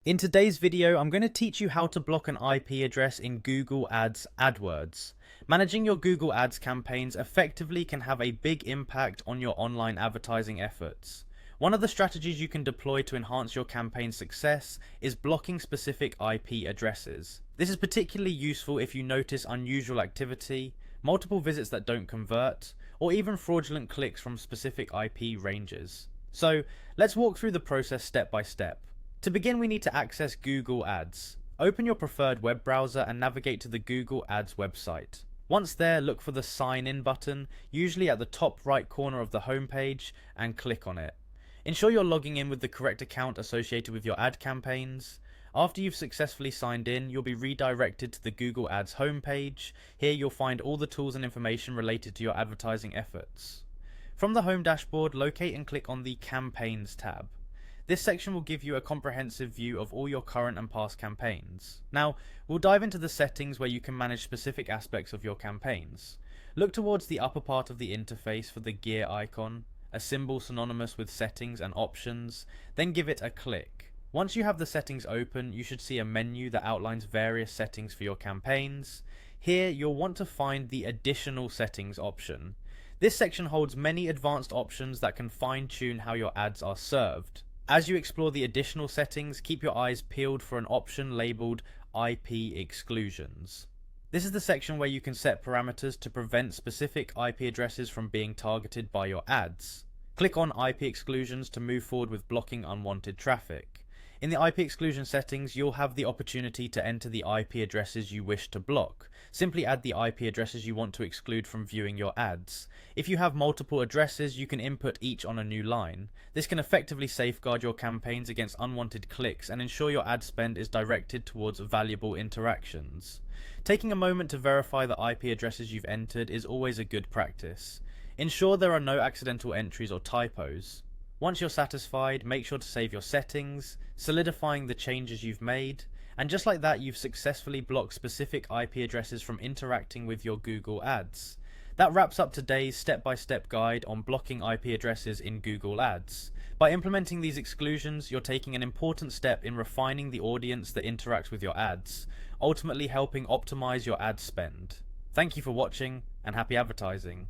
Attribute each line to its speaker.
Speaker 1: In today's video, I'm going to teach you how to block an IP address in Google Ads AdWords. Managing your Google Ads campaigns effectively can have a big impact on your online advertising efforts. One of the strategies you can deploy to enhance your campaign success is blocking specific IP addresses. This is particularly useful if you notice unusual activity, multiple visits that don't convert, or even fraudulent clicks from specific IP ranges. So, let's walk through the process step by step. To begin, we need to access Google Ads. Open your preferred web browser and navigate to the Google Ads website. Once there, look for the Sign In button, usually at the top right corner of the homepage, and click on it. Ensure you're logging in with the correct account associated with your ad campaigns. After you've successfully signed in, you'll be redirected to the Google Ads homepage. Here you'll find all the tools and information related to your advertising efforts. From the home dashboard, locate and click on the Campaigns tab. This section will give you a comprehensive view of all your current and past campaigns. Now, we'll dive into the settings where you can manage specific aspects of your campaigns. Look towards the upper part of the interface for the gear icon, a symbol synonymous with settings and options, then give it a click. Once you have the settings open, you should see a menu that outlines various settings for your campaigns. Here, you'll want to find the Additional Settings option. This section holds many advanced options that can fine-tune how your ads are served. As you explore the additional settings, keep your eyes peeled for an option labeled IP exclusions. This is the section where you can set parameters to prevent specific IP addresses from being targeted by your ads. Click on IP exclusions to move forward with blocking unwanted traffic. In the IP exclusion settings, you'll have the opportunity to enter the IP addresses you wish to block. Simply add the IP addresses you want to exclude from viewing your ads. If you have multiple addresses, you can input each on a new line. This can effectively safeguard your campaigns against unwanted clicks and ensure your ad spend is directed towards valuable interactions. Taking a moment to verify the IP addresses you've entered is always a good practice. Ensure there are no accidental entries or typos. Once you're satisfied, make sure to save your settings, solidifying the changes you've made, and just like that, you've successfully blocked specific IP addresses from interacting with your Google Ads. That wraps up today's step-by-step guide on blocking IP addresses in Google Ads. By implementing these exclusions, you're taking an important step in refining the audience that interacts with your ads, ultimately helping optimize your ad spend. Thank you for watching, and happy advertising.